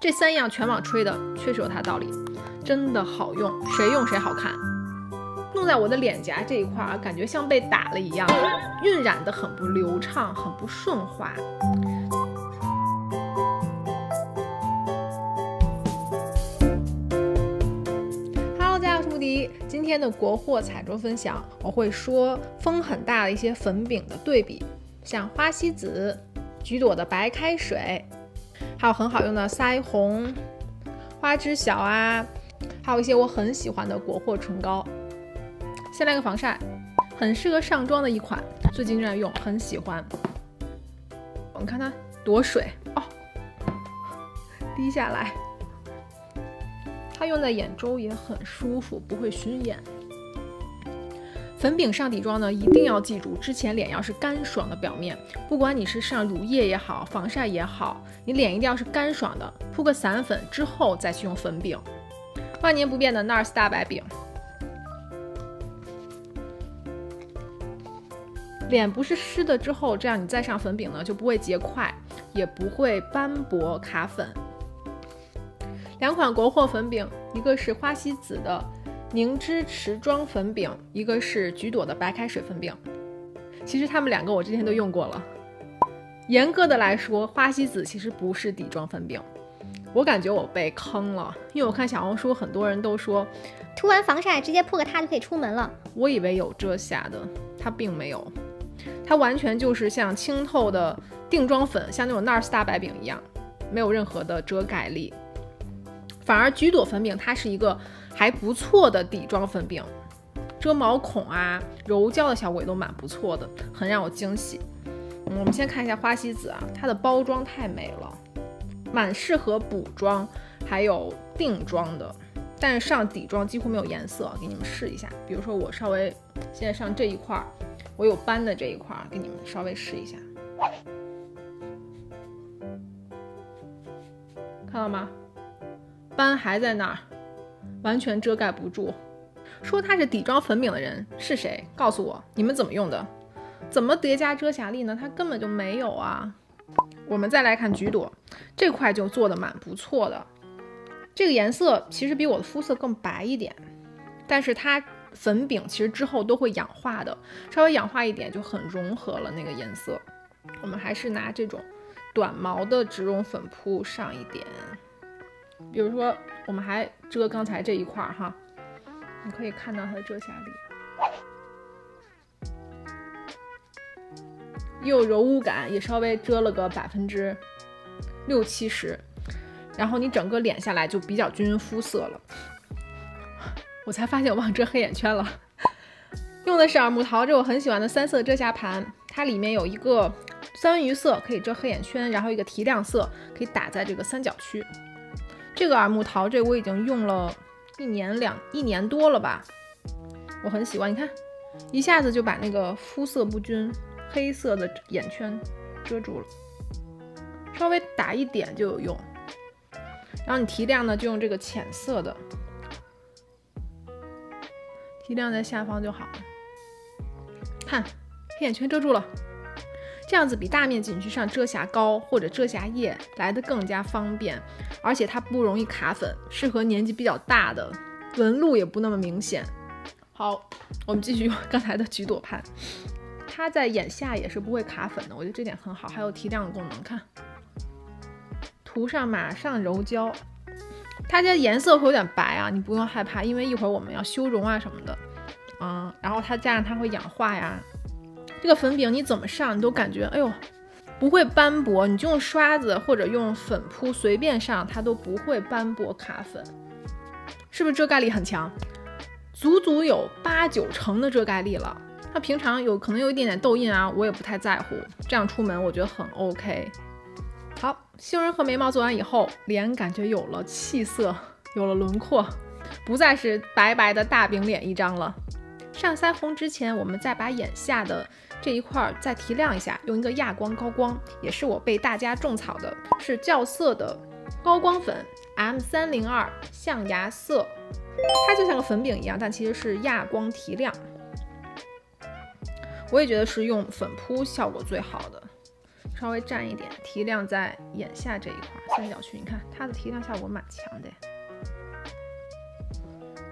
这3样全网吹的，确实有它道理，真的好用，谁用谁好看。弄在我的脸颊这一块啊，感觉像被打了一样，晕染的很不流畅，很不顺滑。Hello， 大家好，我是穆迪。今天的国货彩妆分享，我会说风很大的一些粉饼的对比，像花西子、橘朵的白开水。还有很好用的腮红、花知晓啊，还有一些我很喜欢的国货唇膏。先来个防晒，很适合上妆的一款，最近正在用，很喜欢。你看它多水哦，滴下来，它用在眼周也很舒服，不会熏眼。粉饼上底妆呢，一定要记住，之前脸要是干爽的表面，不管你是上乳液也好，防晒也好，你脸一定要是干爽的，铺个散粉之后再去用粉饼。万年不变的 NARS 大白饼，脸不是湿的之后，这样你再上粉饼呢，就不会结块，也不会斑驳卡粉。两款国货粉饼，一个是花西子的凝脂持妆粉饼，一个是橘朵的白开水粉饼。其实它们两个我之前都用过了。严格的来说，花西子其实不是底妆粉饼，我感觉我被坑了，因为我看小红书很多人都说涂完防晒直接扑个它就可以出门了。我以为有遮瑕的，它并没有，它完全就是像清透的定妆粉，像那种 NARS 大白饼一样，没有任何的遮盖力。反而橘朵粉饼它是一个还不错的底妆粉饼，遮毛孔啊、柔焦的效果也都蛮不错的，很让我惊喜。我们先看一下花西子啊，它的包装太美了，蛮适合补妆还有定妆的，但是上底妆几乎没有颜色，给你们试一下。比如说我稍微现在上这一块，我有斑的这一块，给你们稍微试一下，看到吗？斑还在那儿，完全遮盖不住。说它是底妆粉饼的人是谁？告诉我，你们怎么用的？怎么叠加遮瑕力呢？它根本就没有啊。我们再来看橘朵，这块就做的蛮不错的。这个颜色其实比我的肤色更白一点，但是它粉饼其实之后都会氧化的，稍微氧化一点就很融合了那个颜色。我们还是拿这种短毛的植绒粉扑上一点。比如说我们还遮刚才这一块哈，你可以看到它的遮瑕力，又有柔污感，也稍微遮了个60%-70%，然后你整个脸下来就比较均匀肤色了。我才发现我忘遮黑眼圈了，用的是耳目桃这我很喜欢的3色遮瑕盘，它里面有一个三文鱼色可以遮黑眼圈，然后一个提亮色可以打在这个三角区。这个耳目桃这我已经用了1年多了吧，我很喜欢。你看，一下子就把那个肤色不均、黑色的眼圈遮住了，稍微打一点就有用。然后你提亮呢，就用这个浅色的，提亮在下方就好了。看，黑眼圈遮住了。这样子比大面积你去上遮瑕膏或者遮瑕液来的更加方便，而且它不容易卡粉，适合年纪比较大的，纹路也不那么明显。好，我们继续用刚才的橘朵盘，它在眼下也是不会卡粉的，我觉得这点很好，还有提亮的功能。看，涂上马上柔焦，它这颜色会有点白啊，你不用害怕，因为一会儿我们要修容啊什么的，然后它加上它会氧化呀。这个粉饼你怎么上你都感觉哎呦不会斑驳，你就用刷子或者用粉扑随便上它都不会斑驳卡粉，是不是遮盖力很强？足足有8-9成的遮盖力了。它平常可能有一点点痘印啊，我也不太在乎，这样出门我觉得很 OK。 好，杏仁和眉毛做完以后，脸感觉有了气色，有了轮廓，不再是白白的大饼脸一张了。上腮红之前，我们再把眼下的这一块再提亮一下，用一个亚光高光，也是我被大家种草的，是校色的高光粉 M302 象牙色，它就像个粉饼一样，但其实是亚光提亮。我也觉得是用粉扑效果最好的，稍微蘸一点，提亮在眼下这一块三角区，你看它的提亮效果蛮强的，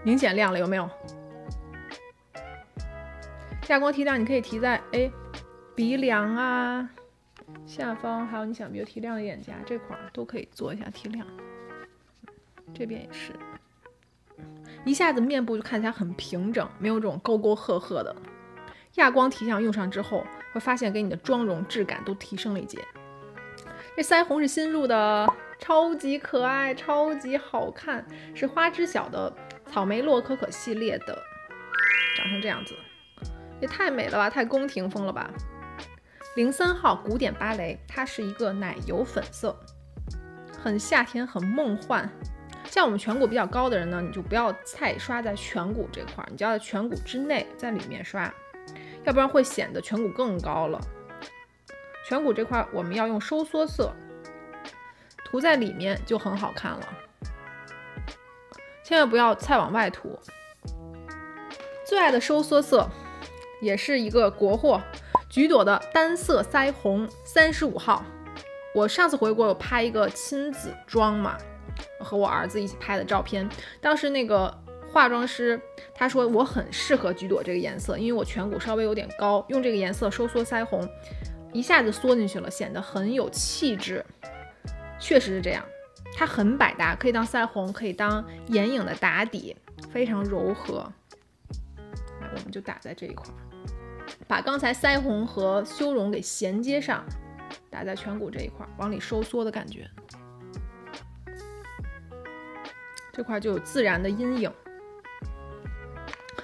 明显亮了，有没有？亚光提亮你可以提在鼻梁啊、下方，还有你想比如提亮的眼颊这块都可以做一下提亮。这边也是，一下子面部就看起来很平整，没有这种沟沟壑壑的。亚光提亮用上之后，会发现给你的妆容质感都提升了一截。这腮红是新入的，超级可爱，超级好看，是花知晓的草莓洛可可系列的，长成这样子，也太美了吧，太宫廷风了吧。03号古典芭蕾，它是一个奶油粉色，很夏天，很梦幻。像我们颧骨比较高的人呢，你就不要太刷在颧骨这块，你就要在颧骨之内，在里面刷，要不然会显得颧骨更高了。颧骨这块我们要用收缩色，涂在里面就很好看了，千万不要太往外涂。最爱的收缩色也是一个国货，橘朵的单色腮红35号。我上次回国有拍一个亲子妆嘛，和我儿子一起拍的照片，当时那个化妆师他说我很适合橘朵这个颜色，因为我颧骨稍微有点高，用这个颜色收缩腮红一下子缩进去了，显得很有气质。确实是这样，它很百搭，可以当腮红，可以当眼影的打底，非常柔和。来，我们就打在这一块，把刚才腮红和修容给衔接上，打在颧骨这一块，往里收缩的感觉，这块就有自然的阴影。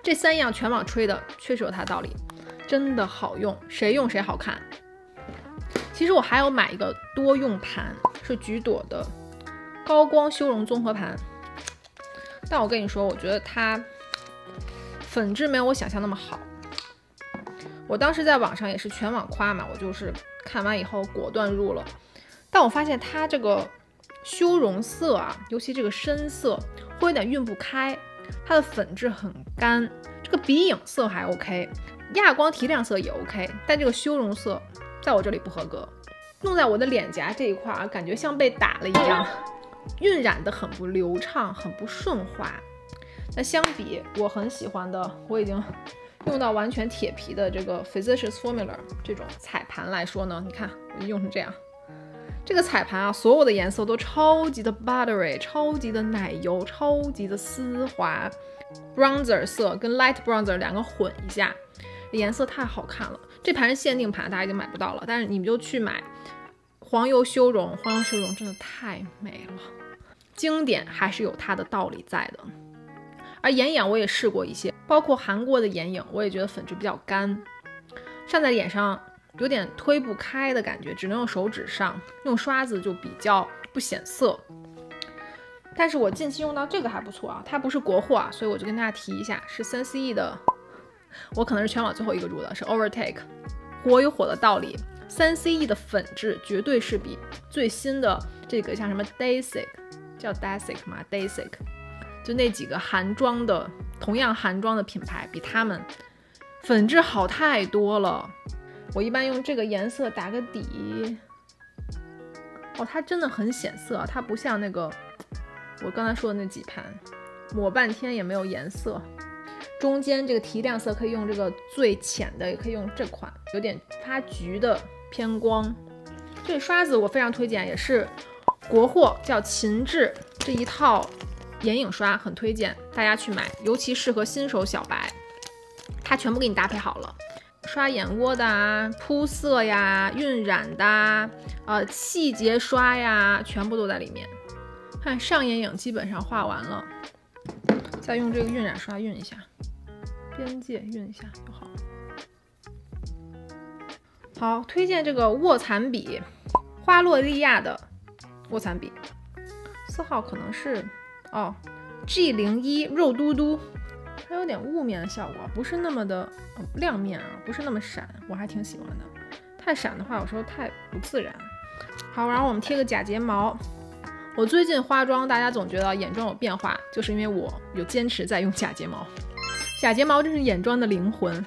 这3样全网吹的确实有它道理，真的好用，谁用谁好看。其实我还有买一个多用盘，是橘朵的高光修容综合盘，但我跟你说，我觉得它粉质没有我想象那么好。我当时在网上也是全网夸嘛，我就是看完以后果断入了，但我发现它这个修容色啊，尤其这个深色会有点晕不开，它的粉质很干。这个鼻影色还 OK， 亚光提亮色也 OK， 但这个修容色在我这里不合格，弄在我的脸颊这一块啊，感觉像被打了一样，晕染的很不流畅，很不顺滑。那相比我很喜欢的，我已经用到完全铁皮的这个 Physicians Formula 这种彩盘来说呢，你看我就用成这样。这个彩盘啊，所有的颜色都超级的 buttery， 超级的奶油，超级的丝滑。bronzer 色跟 light bronzer 两个混一下，颜色太好看了。这盘是限定盘，大家已经买不到了，但是你们就去买黄油修容，黄油修容真的太美了，经典还是有它的道理在的。而眼影我也试过一些，包括韩国的眼影，我也觉得粉质比较干，上在脸上有点推不开的感觉，只能用手指上，用刷子就比较不显色。但是我近期用到这个还不错啊，它不是国货啊，所以我就跟大家提一下，是3CE 的，我可能是全网最后一个入的，是 Overtake。火有火的道理，3CE 的粉质绝对是比最新的这个像什么 Dasic， 叫 Dasic 吗 ？Dasic， 就那几个韩妆的，同样韩妆的品牌，比他们粉质好太多了。我一般用这个颜色打个底，哦，它真的很显色，它不像那个我刚才说的那几盘，抹半天也没有颜色。中间这个提亮色可以用这个最浅的，也可以用这款有点发橘的偏光。这个刷子我非常推荐，也是国货，叫秦志这一套眼影刷，很推荐大家去买，尤其适合新手小白，它全部给你搭配好了。刷眼窝的啊，铺色呀，晕染的啊，细节刷呀，全部都在里面。看上眼影基本上画完了，再用这个晕染刷晕一下，边界晕一下就好了。好，推荐这个卧蚕笔，花洛莉亚的卧蚕笔，4号可能是G01肉嘟嘟，它有点雾面的效果，不是那么的亮面啊，不是那么闪，我还挺喜欢的。太闪的话，有时候太不自然。好，然后我们贴个假睫毛。我最近化妆，大家总觉得眼妆有变化，就是因为我有坚持在用假睫毛。假睫毛真是眼妆的灵魂。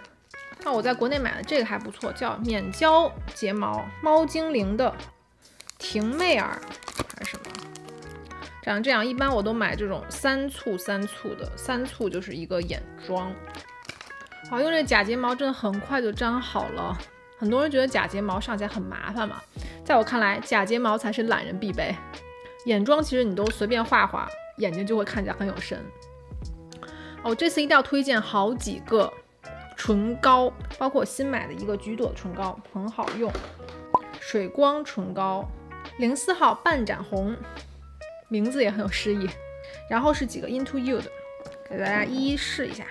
那我在国内买的这个还不错，叫免胶睫毛，猫精灵的婷妹儿还是什么？长成这样，一般我都买这种3簇的，3簇就是一个眼妆。好，用这假睫毛真的很快就粘好了。很多人觉得假睫毛上起来很麻烦嘛，在我看来，假睫毛才是懒人必备。眼妆其实你都随便画画，眼睛就会看起来很有神。我这次一定要推荐好几个唇膏，包括我新买的一个橘朵唇膏，很好用。水光唇膏，04号半展红，名字也很有诗意。然后是几个 Into You 的，给大家一一试一下。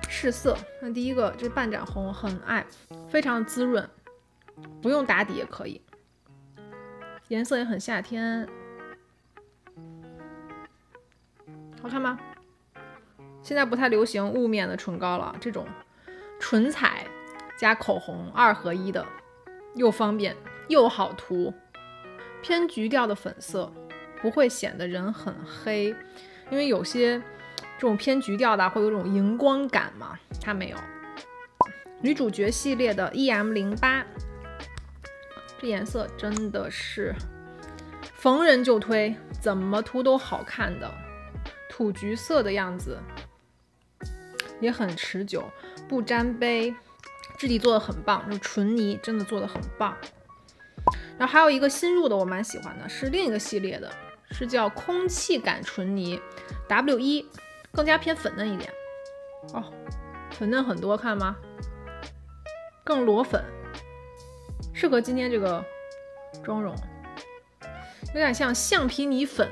试色，那第一个就是半展红，很爱，非常滋润，不用打底也可以，颜色也很夏天，好看吗？现在不太流行雾面的唇膏了，这种唇彩加口红2合1的，又方便又好涂，偏橘调的粉色，不会显得人很黑，因为有些这种偏橘调的会有这种荧光感嘛，它没有。女主角系列的 EM08， 这颜色真的是逢人就推，怎么涂都好看的，土橘色的样子，也很持久，不沾杯，质地做的很棒，就唇泥真的做的很棒。然后还有一个新入的我蛮喜欢的，是另一个系列的，是叫空气感唇泥 W1， 更加偏粉嫩一点哦，粉嫩很多，看吗？更裸粉，适合今天这个妆容，有点像橡皮泥粉，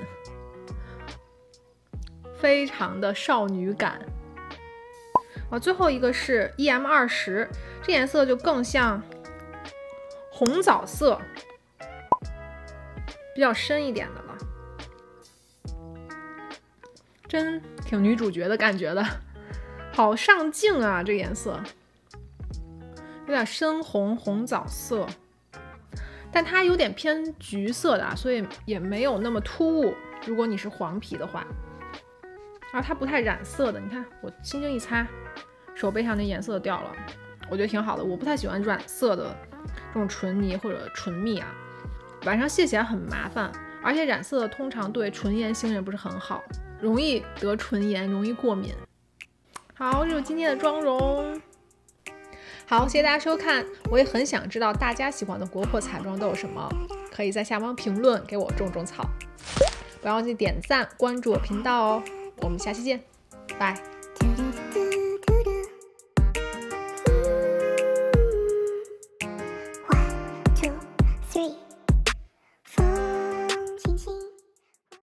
非常的少女感。最后一个是 EM20， 这颜色就更像红枣色，比较深一点的了，真挺女主角的感觉的，好上镜啊！这颜色有点深红红枣色，但它有点偏橘色的，所以也没有那么突兀。如果你是黄皮的话，而它不太染色的，你看我轻轻一擦，手背上那颜色掉了，我觉得挺好的。我不太喜欢染色的这种唇泥或者唇蜜啊，晚上卸起来很麻烦，而且染色的通常对唇炎性也不是很好，容易得唇炎，容易过敏。好，这就是今天的妆容。好，谢谢大家收看，我也很想知道大家喜欢的国货彩妆都有什么，可以在下方评论给我种种草，不要忘记点赞关注我频道哦，我们下期见，拜。